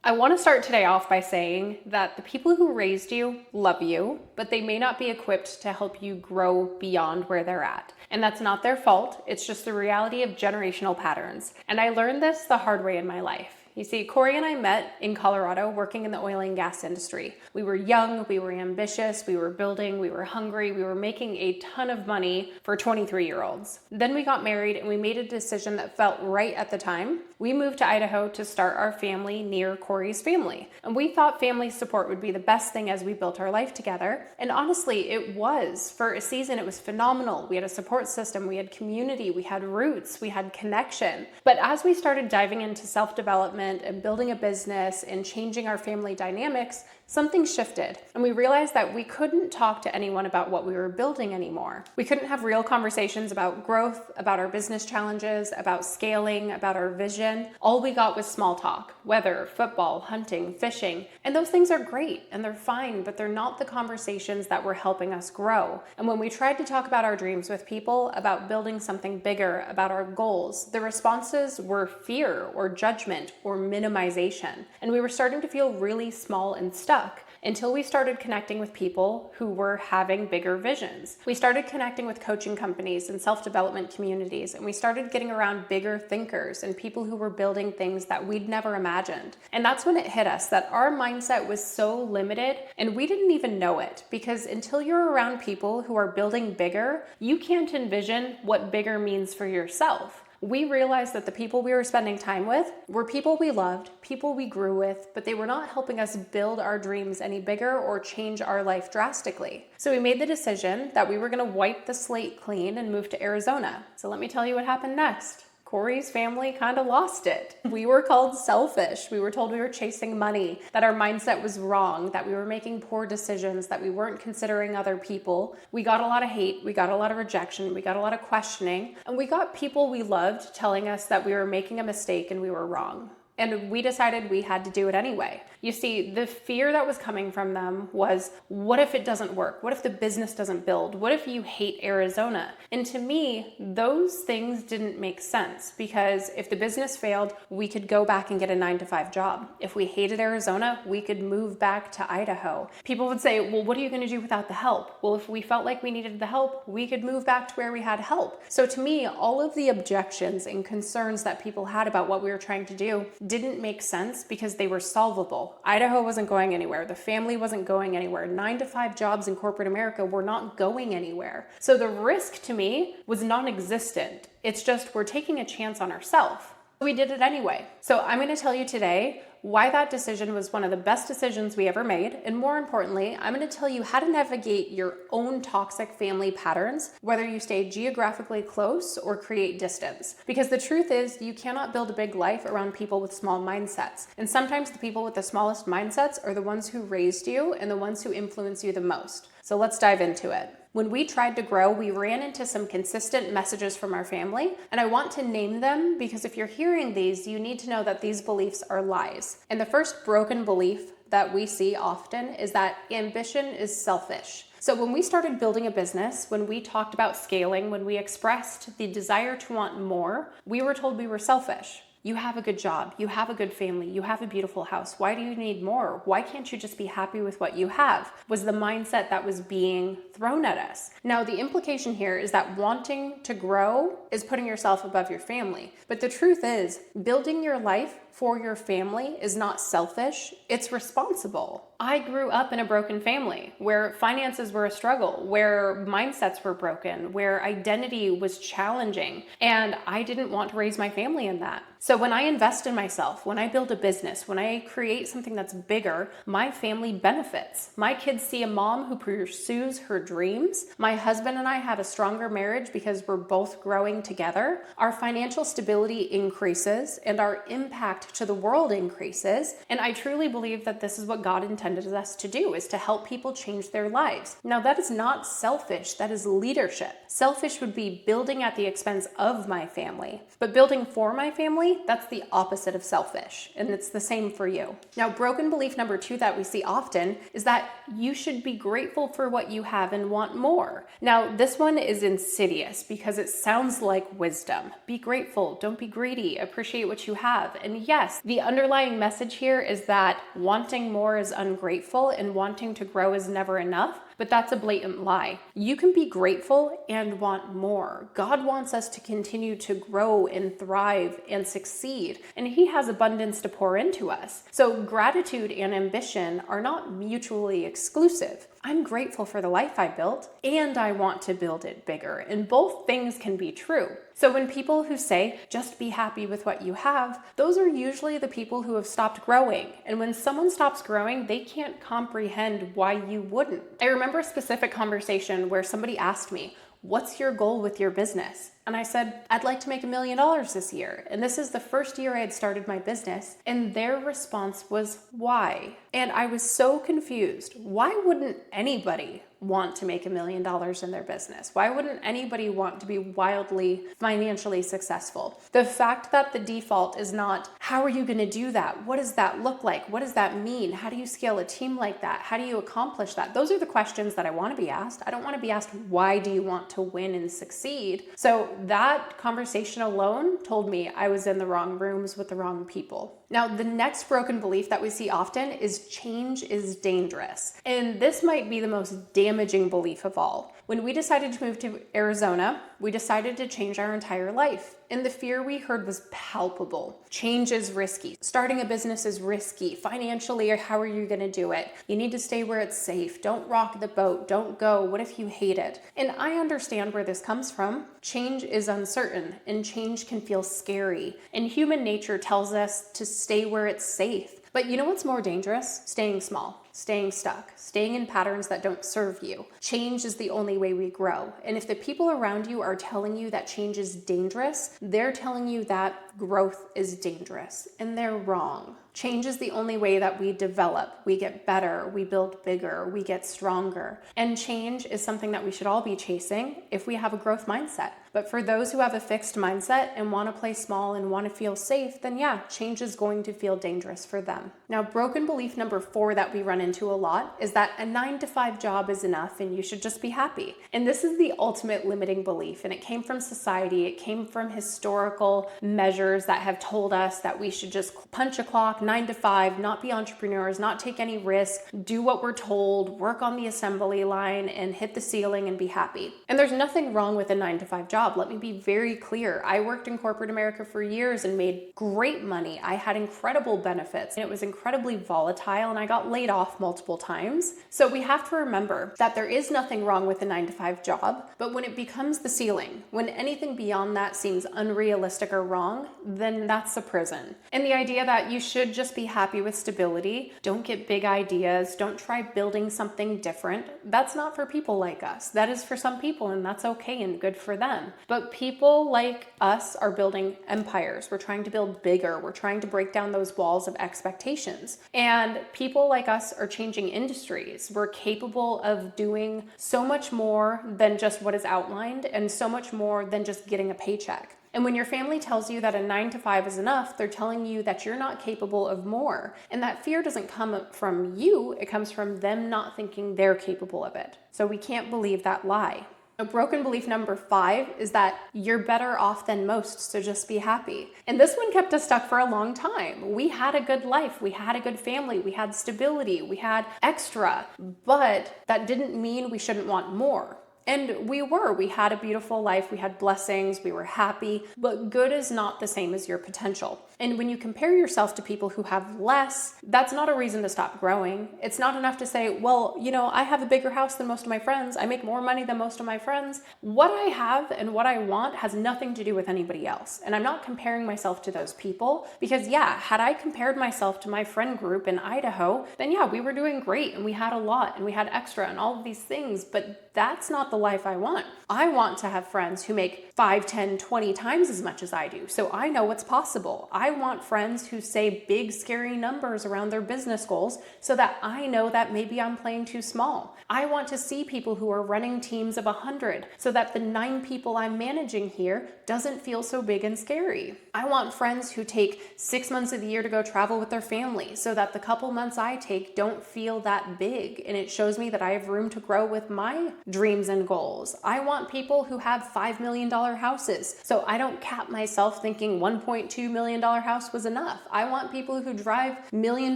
I want to start today off by saying that the people who raised you love you, but they may not be equipped to help you grow beyond where they're at. And that's not their fault. It's just the reality of generational patterns. And I learned this the hard way in my life. You see, Corey and I met in Colorado working in the oil and gas industry. We were young, we were ambitious, we were building, we were hungry, we were making a ton of money for 23-year-olds. Then we got married and we made a decision that felt right at the time. We moved to Idaho to start our family near Corey's family. And we thought family support would be the best thing as we built our life together. And honestly, it was. For a season, it was phenomenal. We had a support system, we had community, we had roots, we had connection. But as we started diving into self-development and building a business and changing our family dynamics, something shifted. And we realized that we couldn't talk to anyone about what we were building anymore. We couldn't have real conversations about growth, about our business challenges, about scaling, about our vision. All we got was small talk, weather, football, hunting, fishing. And those things are great and they're fine, but they're not the conversations that were helping us grow. And when we tried to talk about our dreams with people, about building something bigger, about our goals, the responses were fear or judgment or minimization. And we were starting to feel really small and stuck until we started connecting with people who were having bigger visions. We started connecting with coaching companies and self-development communities, and we started getting around bigger thinkers and people who were building things that we'd never imagined. And that's when it hit us that our mindset was so limited and we didn't even know it, because until you're around people who are building bigger, you can't envision what bigger means for yourself. We realized that the people we were spending time with were people we loved, people we grew with, but they were not helping us build our dreams any bigger or change our life drastically. So we made the decision that we were going to wipe the slate clean and move to Arizona. So let me tell you what happened next. Corey's family kind of lost it. We were called selfish. We were told we were chasing money, that our mindset was wrong, that we were making poor decisions, that we weren't considering other people. We got a lot of hate. We got a lot of rejection. We got a lot of questioning. And we got people we loved telling us that we were making a mistake and we were wrong. And we decided we had to do it anyway. You see, the fear that was coming from them was, what if it doesn't work? What if the business doesn't build? What if you hate Arizona? And to me, those things didn't make sense, because if the business failed, we could go back and get a 9-to-5 job. If we hated Arizona, we could move back to Idaho. People would say, well, what are you going to do without the help? Well, if we felt like we needed the help, we could move back to where we had help. So to me, all of the objections and concerns that people had about what we were trying to do didn't make sense because they were solvable. Idaho wasn't going anywhere. The family wasn't going anywhere. 9-to-5 jobs in corporate America were not going anywhere. So the risk to me was non-existent. It's just we're taking a chance on ourselves. We did it anyway. So I'm going to tell you today why that decision was one of the best decisions we ever made. And more importantly, I'm going to tell you how to navigate your own toxic family patterns, whether you stay geographically close or create distance. Because the truth is, you cannot build a big life around people with small mindsets. And sometimes the people with the smallest mindsets are the ones who raised you and the ones who influence you the most. So let's dive into it. When we tried to grow, we ran into some consistent messages from our family, and I want to name them because if you're hearing these, you need to know that these beliefs are lies. And the first broken belief that we see often is that ambition is selfish. So when we started building a business, when we talked about scaling, when we expressed the desire to want more, we were told we were selfish. You have a good job, you have a good family, you have a beautiful house. Why do you need more? Why can't you just be happy with what you have? Was the mindset that was being thrown at us. Now, the implication here is that wanting to grow is putting yourself above your family. But the truth is, building your life for your family is not selfish, it's responsible. I grew up in a broken family where finances were a struggle, where mindsets were broken, where identity was challenging, and I didn't want to raise my family in that. So when I invest in myself, when I build a business, when I create something that's bigger, my family benefits. My kids see a mom who pursues her dreams. My husband and I have a stronger marriage because we're both growing together. Our financial stability increases and our impact to the world increases. And I truly believe that this is what God intended us to do, is to help people change their lives. Now, that is not selfish, that is leadership. Selfish would be building at the expense of my family, but building for my family, that's the opposite of selfish, and it's the same for you. Now, broken belief number 2 that we see often is that you should be grateful for what you have and want more. Now, this one is insidious because it sounds like wisdom. Be grateful, don't be greedy, appreciate what you have. And yes, the underlying message here is that wanting more is ungrateful and wanting to grow is never enough. But that's a blatant lie. You can be grateful and want more. God wants us to continue to grow and thrive and succeed, and He has abundance to pour into us. So gratitude and ambition are not mutually exclusive. I'm grateful for the life I built, and I want to build it bigger, and both things can be true. So when people who say, just be happy with what you have, those are usually the people who have stopped growing. And when someone stops growing, they can't comprehend why you wouldn't. I remember a specific conversation where somebody asked me, what's your goal with your business? And I said, I'd like to make $1 million this year. And this is the first year I had started my business. And their response was, why? And I was so confused. Why wouldn't anybody want to make $1 million in their business? Why wouldn't anybody want to be wildly financially successful? The fact that the default is not, how are you going to do that? What does that look like? What does that mean? How do you scale a team like that? How do you accomplish that? Those are the questions that I want to be asked. I don't want to be asked, why do you want to win and succeed? So that conversation alone told me I was in the wrong rooms with the wrong people. Now, the next broken belief that we see often is change is dangerous. And this might be the most damaging belief of all. When we decided to move to Arizona, we decided to change our entire life. And the fear we heard was palpable. Change is risky. Starting a business is risky. Financially, or how are you going to do it? You need to stay where it's safe. Don't rock the boat. Don't go. What if you hate it? And I understand where this comes from. Change is uncertain, and change can feel scary. And human nature tells us to stay where it's safe. But you know what's more dangerous? Staying small, staying stuck, staying in patterns that don't serve you. Change is the only way we grow. And if the people around you are telling you that change is dangerous, they're telling you that growth is dangerous, and they're wrong. Change is the only way that we develop, we get better, we build bigger, we get stronger. And change is something that we should all be chasing if we have a growth mindset. But for those who have a fixed mindset and want to play small and want to feel safe, then yeah, change is going to feel dangerous for them. Now, broken belief number 4 that we run into a lot is that a 9-to-5 job is enough and you should just be happy. And this is the ultimate limiting belief. And it came from society. It came from historical measures that have told us that we should just punch a clock, 9 to 5, not be entrepreneurs, not take any risk, do what we're told, work on the assembly line and hit the ceiling and be happy. And there's nothing wrong with a 9-to-5 job. Let me be very clear. I worked in corporate America for years and made great money. I had incredible benefits and it was incredibly volatile and I got laid off multiple times. So we have to remember that there is nothing wrong with a 9-to-5 job, but when it becomes the ceiling, when anything beyond that seems unrealistic or wrong, then that's a prison. And the idea that you should just be happy with stability, don't get big ideas, don't try building something different, that's not for people like us. That is for some people and that's okay and good for them. But people like us are building empires. We're trying to build bigger. We're trying to break down those walls of expectations. And people like us are changing industries. We're capable of doing so much more than just what is outlined and so much more than just getting a paycheck. And when your family tells you that a 9-to-5 is enough, they're telling you that you're not capable of more. And that fear doesn't come from you, it comes from them not thinking they're capable of it. So we can't believe that lie. A broken belief number 5 is that you're better off than most, so just be happy. And this one kept us stuck for a long time. We had a good life, we had a good family, we had stability, we had extra, but that didn't mean we shouldn't want more. And we had a beautiful life, we had blessings, we were happy, but good is not the same as your potential. And when you compare yourself to people who have less, that's not a reason to stop growing. It's not enough to say, well, I have a bigger house than most of my friends. I make more money than most of my friends. What I have and what I want has nothing to do with anybody else. And I'm not comparing myself to those people because had I compared myself to my friend group in Idaho, then we were doing great and we had a lot and we had extra and all of these things, but that's not the life I want. I want to have friends who make 5, 10, 20 times as much as I do. So I know what's possible. I want friends who say big, scary numbers around their business goals so that I know that maybe I'm playing too small. I want to see people who are running teams of 100 so that the 9 people I'm managing here doesn't feel so big and scary. I want friends who take 6 months of the year to go travel with their family so that the couple months I take don't feel that big. And it shows me that I have room to grow with my dreams and and goals. I want people who have $5 million houses. So I don't cap myself thinking $1.2 million house was enough. I want people who drive $1 million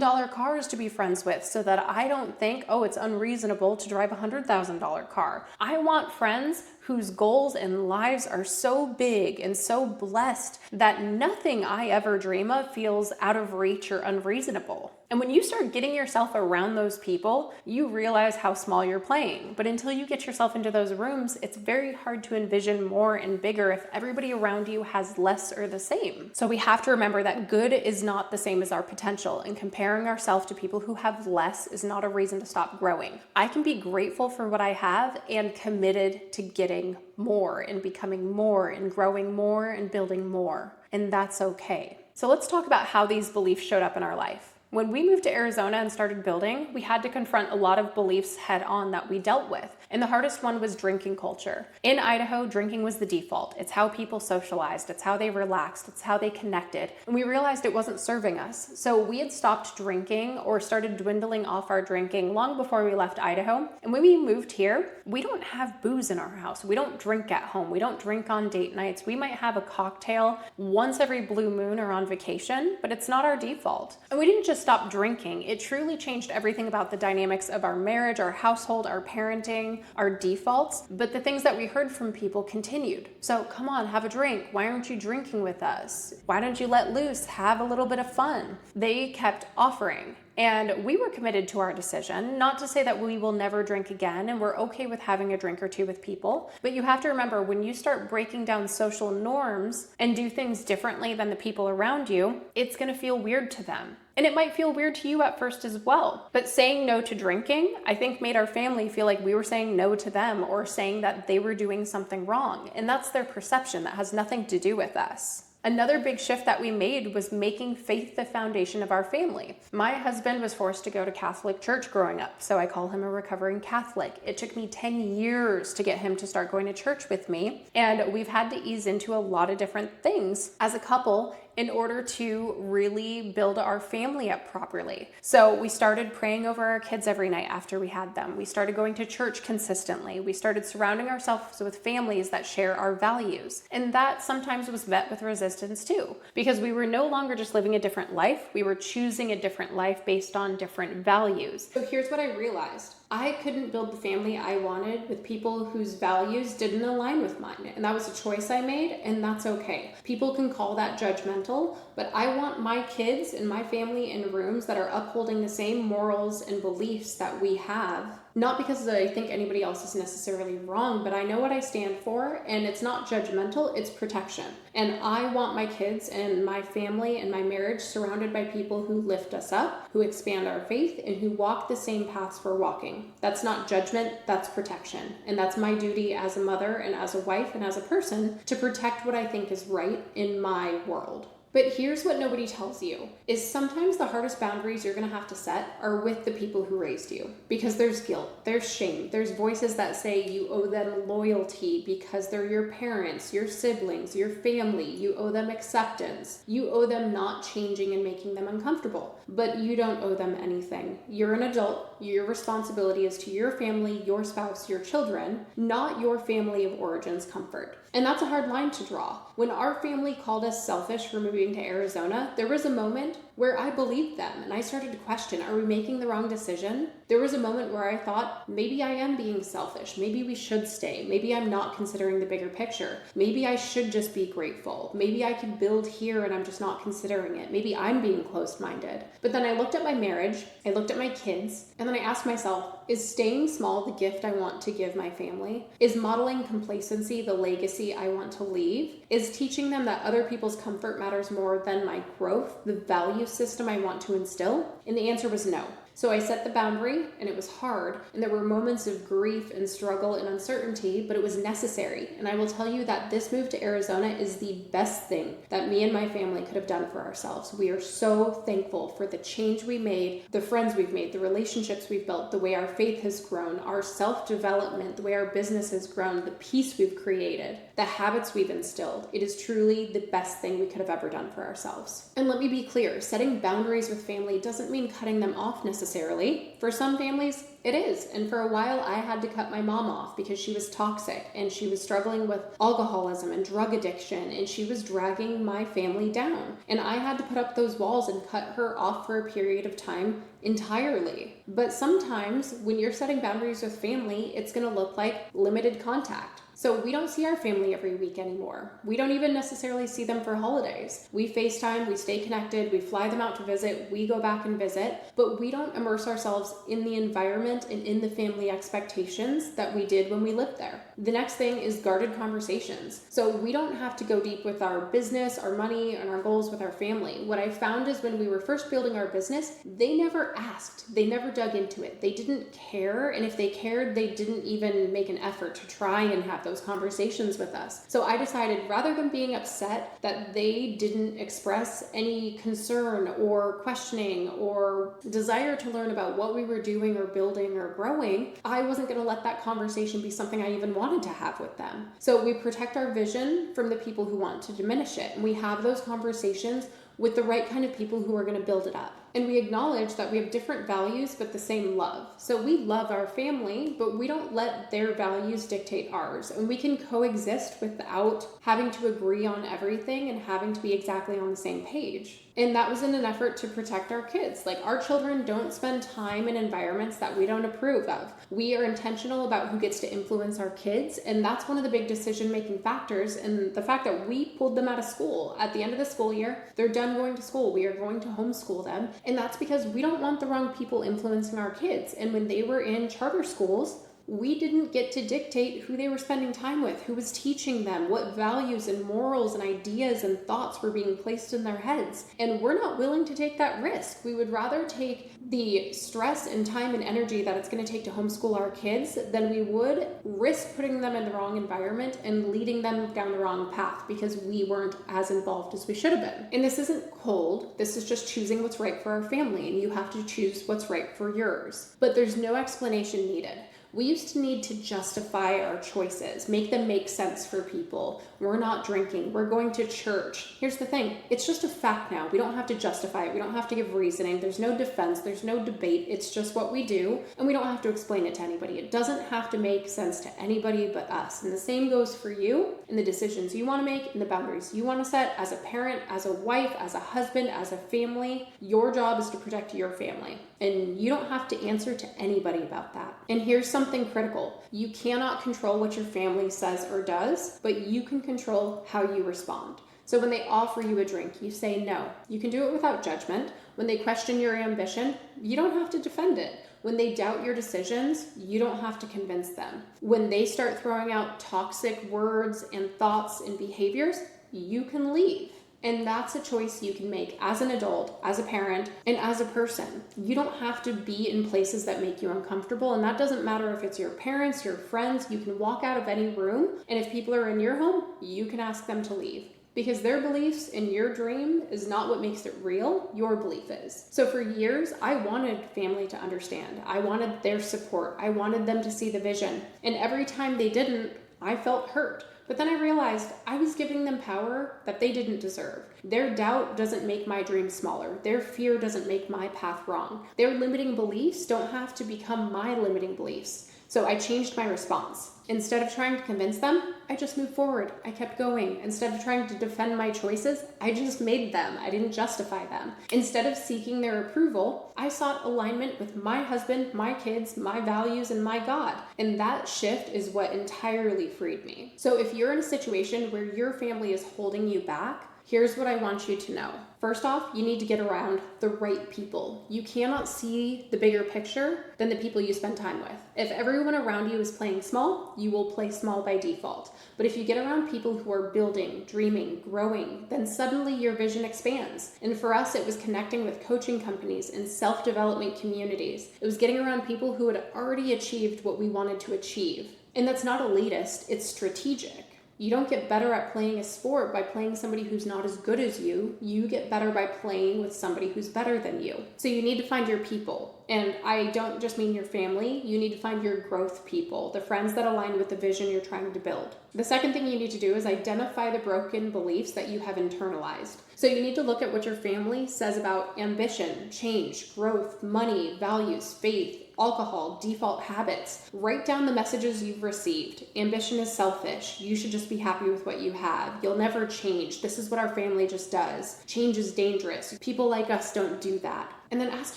cars to be friends with so that I don't think, oh, it's unreasonable to drive a $100,000 car. I want friends whose goals and lives are so big and so blessed that nothing I ever dream of feels out of reach or unreasonable. And when you start getting yourself around those people, you realize how small you're playing. But until you get yourself into those rooms, it's very hard to envision more and bigger if everybody around you has less or the same. So we have to remember that good is not the same as our potential, and comparing ourselves to people who have less is not a reason to stop growing. I can be grateful for what I have and committed to getting more and becoming more and growing more and building more. And that's okay. So let's talk about how these beliefs showed up in our life. When we moved to Arizona and started building, we had to confront a lot of beliefs head on that we dealt with. And the hardest one was drinking culture. In Idaho, drinking was the default. It's how people socialized. It's how they relaxed. It's how they connected. And we realized it wasn't serving us. So we had stopped drinking or started dwindling off our drinking long before we left Idaho. And when we moved here, we don't have booze in our house. We don't drink at home. We don't drink on date nights. We might have a cocktail once every blue moon or on vacation, but it's not our default. And we didn't just stop drinking. It truly changed everything about the dynamics of our marriage, our household, our parenting, our defaults, but the things that we heard from people continued. So come on, have a drink. Why aren't you drinking with us? Why don't you let loose? Have a little bit of fun. They kept offering. And we were committed to our decision, not to say that we will never drink again, and we're okay with having a drink or two with people. But you have to remember, when you start breaking down social norms and do things differently than the people around you, it's gonna feel weird to them. And it might feel weird to you at first as well. But saying no to drinking, I think, made our family feel like we were saying no to them or saying that they were doing something wrong. And that's their perception. That has nothing to do with us. Another big shift that we made was making faith the foundation of our family. My husband was forced to go to Catholic church growing up, so I call him a recovering Catholic. It took me 10 years to get him to start going to church with me, and we've had to ease into a lot of different things as a couple in order to really build our family up properly. So we started praying over our kids every night after we had them. We started going to church consistently. We started surrounding ourselves with families that share our values. And that sometimes was met with resistance too, because we were no longer just living a different life. We were choosing a different life based on different values. So here's what I realized. I couldn't build the family I wanted with people whose values didn't align with mine. And that was a choice I made, and that's okay. People can call that judgmental, but I want my kids and my family in rooms that are upholding the same morals and beliefs that we have. Not because I think anybody else is necessarily wrong, but I know what I stand for, and it's not judgmental, it's protection. And I want my kids and my family and my marriage surrounded by people who lift us up, who expand our faith, and who walk the same paths we're walking. That's not judgment, that's protection. And that's my duty as a mother and as a wife and as a person to protect what I think is right in my world. But here's what nobody tells you, is sometimes the hardest boundaries you're gonna have to set are with the people who raised you. Because there's guilt, there's shame, there's voices that say you owe them loyalty because they're your parents, your siblings, your family, you owe them acceptance. You owe them not changing and making them uncomfortable, but you don't owe them anything. You're an adult, your responsibility is to your family, your spouse, your children, not your family of origin's comfort. And that's a hard line to draw. When our family called us selfish for moving to Arizona, there was a moment where I believed them and I started to question, are we making the wrong decision? There was a moment where I thought, maybe I am being selfish. Maybe we should stay. Maybe I'm not considering the bigger picture. Maybe I should just be grateful. Maybe I could build here and I'm just not considering it. Maybe I'm being closed-minded. But then I looked at my marriage, I looked at my kids, and then I asked myself, is staying small the gift I want to give my family? Is modeling complacency the legacy I want to leave? Is teaching them that other people's comfort matters more than my growth the value system I want to instill? And the answer was no. So I set the boundary, and it was hard, and there were moments of grief and struggle and uncertainty, but it was necessary. And I will tell you that this move to Arizona is the best thing that me and my family could have done for ourselves. We are so thankful for the change we made, the friends we've made, the relationships we've built, the way our faith has grown, our self-development, the way our business has grown, the peace we've created, the habits we've instilled. It is truly the best thing we could have ever done for ourselves. And let me be clear, setting boundaries with family doesn't mean cutting them off necessarily. necessarily. For some families, it is. And for a while, I had to cut my mom off because she was toxic and she was struggling with alcoholism and drug addiction, and she was dragging my family down. And I had to put up those walls and cut her off for a period of time entirely. But sometimes when you're setting boundaries with family, it's going to look like limited contact. So we don't see our family every week anymore. We don't even necessarily see them for holidays. We FaceTime, we stay connected, we fly them out to visit, we go back and visit, but we don't immerse ourselves in the environment and in the family expectations that we did when we lived there. The next thing is guarded conversations. So we don't have to go deep with our business, our money, and our goals with our family. What I found is when we were first building our business, they never asked, they never dug into it. They didn't care, and if they cared, they didn't even make an effort to try and have those conversations with us. So I decided, rather than being upset that they didn't express any concern or questioning or desire to learn about what we were doing or building or growing, I wasn't going to let that conversation be something I even wanted to have with them. So we protect our vision from the people who want to diminish it, and we have those conversations with the right kind of people who are going to build it up. And we acknowledge that we have different values but the same love. So we love our family, but we don't let their values dictate ours. And we can coexist without having to agree on everything and having to be exactly on the same page. And that was in an effort to protect our kids. Like, our children don't spend time in environments that we don't approve of. We are intentional about who gets to influence our kids, and that's one of the big decision-making factors. And the fact that we pulled them out of school at the end of the school year, they're done going to school. We are going to homeschool them. And that's because we don't want the wrong people influencing our kids. And when they were in charter schools, we didn't get to dictate who they were spending time with, who was teaching them, what values and morals and ideas and thoughts were being placed in their heads. And we're not willing to take that risk. We would rather take the stress and time and energy that it's going to take to homeschool our kids than we would risk putting them in the wrong environment and leading them down the wrong path because we weren't as involved as we should have been. And this isn't cold. This is just choosing what's right for our family, and you have to choose what's right for yours. But there's no explanation needed. We used to need to justify our choices, make them make sense for people. We're not drinking. We're going to church. Here's the thing. It's just a fact now. We don't have to justify it. We don't have to give reasoning. There's no defense. There's no debate. It's just what we do, and we don't have to explain it to anybody. It doesn't have to make sense to anybody but us. And the same goes for you and the decisions you want to make and the boundaries you want to set as a parent, as a wife, as a husband, as a family. Your job is to protect your family, and you don't have to answer to anybody about that. And here's something critical. You cannot control what your family says or does, but you can control how you respond. So when they offer you a drink, you say no. You can do it without judgment. When they question your ambition, you don't have to defend it. When they doubt your decisions, you don't have to convince them. When they start throwing out toxic words and thoughts and behaviors, you can leave. And that's a choice you can make as an adult, as a parent, and as a person. You don't have to be in places that make you uncomfortable, and that doesn't matter if it's your parents, your friends. You can walk out of any room, and if people are in your home, you can ask them to leave. Because their beliefs in your dream is not what makes it real, your belief is. So for years, I wanted family to understand. I wanted their support. I wanted them to see the vision. And every time they didn't, I felt hurt. But then I realized I was giving them power that they didn't deserve. Their doubt doesn't make my dream smaller. Their fear doesn't make my path wrong. Their limiting beliefs don't have to become my limiting beliefs. So I changed my response. Instead of trying to convince them, I just moved forward. I kept going. Instead of trying to defend my choices, I just made them. I didn't justify them. Instead of seeking their approval, I sought alignment with my husband, my kids, my values, and my God. And that shift is what entirely freed me. So if you're in a situation where your family is holding you back, here's what I want you to know. First off, you need to get around the right people. You cannot see the bigger picture than the people you spend time with. If everyone around you is playing small, you will play small by default. But if you get around people who are building, dreaming, growing, then suddenly your vision expands. And for us, it was connecting with coaching companies and self-development communities. It was getting around people who had already achieved what we wanted to achieve. And that's not elitist, it's strategic. You don't get better at playing a sport by playing somebody who's not as good as you. You get better by playing with somebody who's better than you. So you need to find your people. And I don't just mean your family. You need to find your growth people, the friends that align with the vision you're trying to build. The second thing you need to do is identify the broken beliefs that you have internalized. So you need to look at what your family says about ambition, change, growth, money, values, faith, alcohol, default habits. Write down the messages you've received. Ambition is selfish. You should just be happy with what you have. You'll never change. This is what our family just does. Change is dangerous. People like us don't do that. And then ask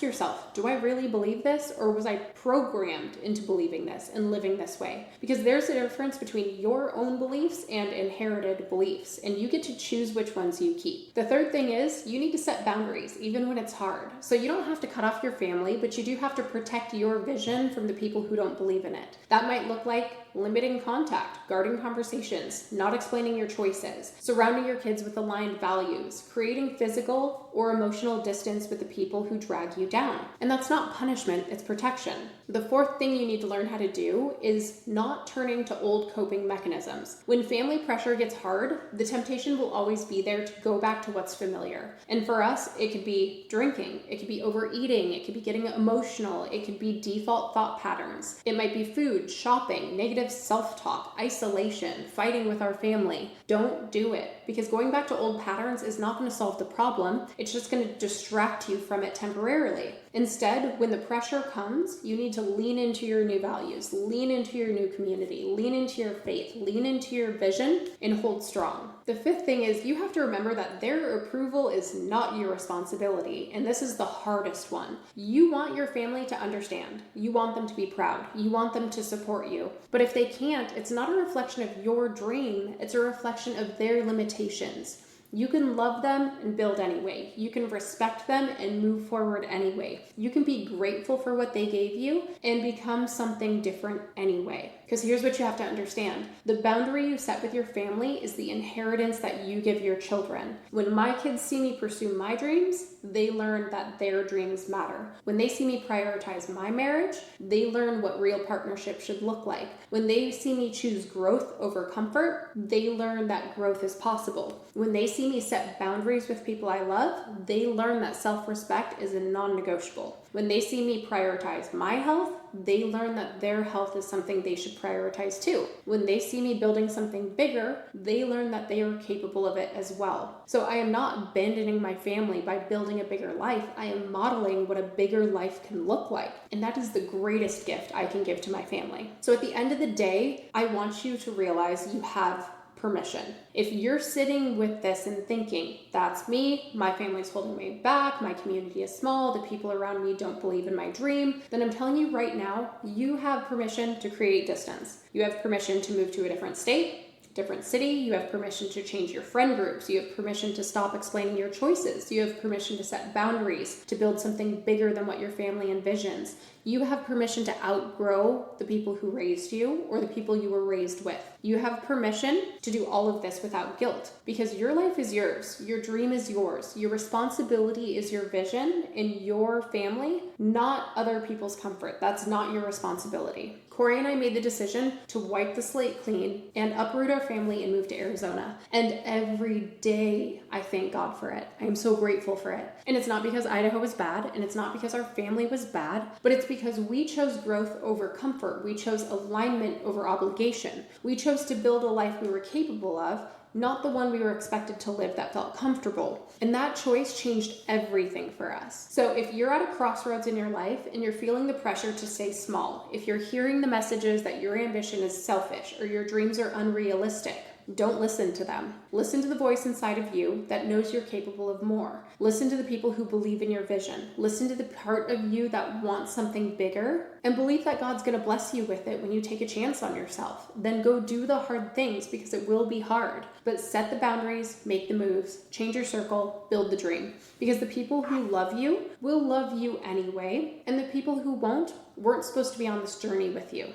yourself, do I really believe this, or was I programmed into believing this and living this way? Because there's a difference between your own beliefs and inherited beliefs, and you get to choose which ones you keep. The third thing is you need to set boundaries, even when it's hard. So you don't have to cut off your family, but you do have to protect your vision from the people who don't believe in it. That might look like limiting contact, guarding conversations, not explaining your choices, surrounding your kids with aligned values, creating physical or emotional distance with the people who drag you down. And that's not punishment, it's protection. The fourth thing you need to learn how to do is not turning to old coping mechanisms. When family pressure gets hard, the temptation will always be there to go back to what's familiar. And for us, it could be drinking, it could be overeating, it could be getting emotional, it could be default thought patterns. It might be food, shopping, negative self-talk, isolation, fighting with our family. Don't do it, because going back to old patterns is not going to solve the problem. It's just going to distract you from it temporarily. Instead, when the pressure comes, you need to lean into your new values, lean into your new community, lean into your faith, lean into your vision, and hold strong. The fifth thing is you have to remember that their approval is not your responsibility, and this is the hardest one. You want your family to understand. You want them to be proud. You want them to support you. But if they can't, it's not a reflection of your dream, it's a reflection of their limitations. You can love them and build anyway. You can respect them and move forward anyway. You can be grateful for what they gave you and become something different anyway. Because here's what you have to understand. The boundary you set with your family is the inheritance that you give your children. When my kids see me pursue my dreams, they learn that their dreams matter. When they see me prioritize my marriage, they learn what real partnership should look like. When they see me choose growth over comfort, they learn that growth is possible. When they see me set boundaries with people I love, they learn that self-respect is a non-negotiable. When they see me prioritize my health, they learn that their health is something they should prioritize too. When they see me building something bigger, they learn that they are capable of it as well. So I am not abandoning my family by building a bigger life. I am modeling what a bigger life can look like. And that is the greatest gift I can give to my family. So at the end of the day, I want you to realize you have permission. If you're sitting with this and thinking, that's me, my family's holding me back, my community is small, the people around me don't believe in my dream, then I'm telling you right now, you have permission to create distance. You have permission to move to a different state, different city. You have permission to change your friend groups. You have permission to stop explaining your choices. You have permission to set boundaries, to build something bigger than what your family envisions. You have permission to outgrow the people who raised you or the people you were raised with. You have permission to do all of this without guilt, because your life is yours. Your dream is yours. Your responsibility is your vision and your family, not other people's comfort. That's not your responsibility. Corey and I made the decision to wipe the slate clean and uproot our family and move to Arizona. And every day I thank God for it. I am so grateful for it. And it's not because Idaho was bad, and it's not because our family was bad, but it's because we chose growth over comfort. We chose alignment over obligation. We chose to build a life we were capable of, not the one we were expected to live that felt comfortable. And that choice changed everything for us. So if you're at a crossroads in your life and you're feeling the pressure to stay small, if you're hearing the messages that your ambition is selfish or your dreams are unrealistic, don't listen to them. Listen to the voice inside of you that knows you're capable of more. Listen to the people who believe in your vision. Listen to the part of you that wants something bigger, and believe that God's going to bless you with it when you take a chance on yourself. Then go do the hard things, because it will be hard. But set the boundaries, make the moves, change your circle, build the dream. Because the people who love you will love you anyway, and the people who won't weren't supposed to be on this journey with you.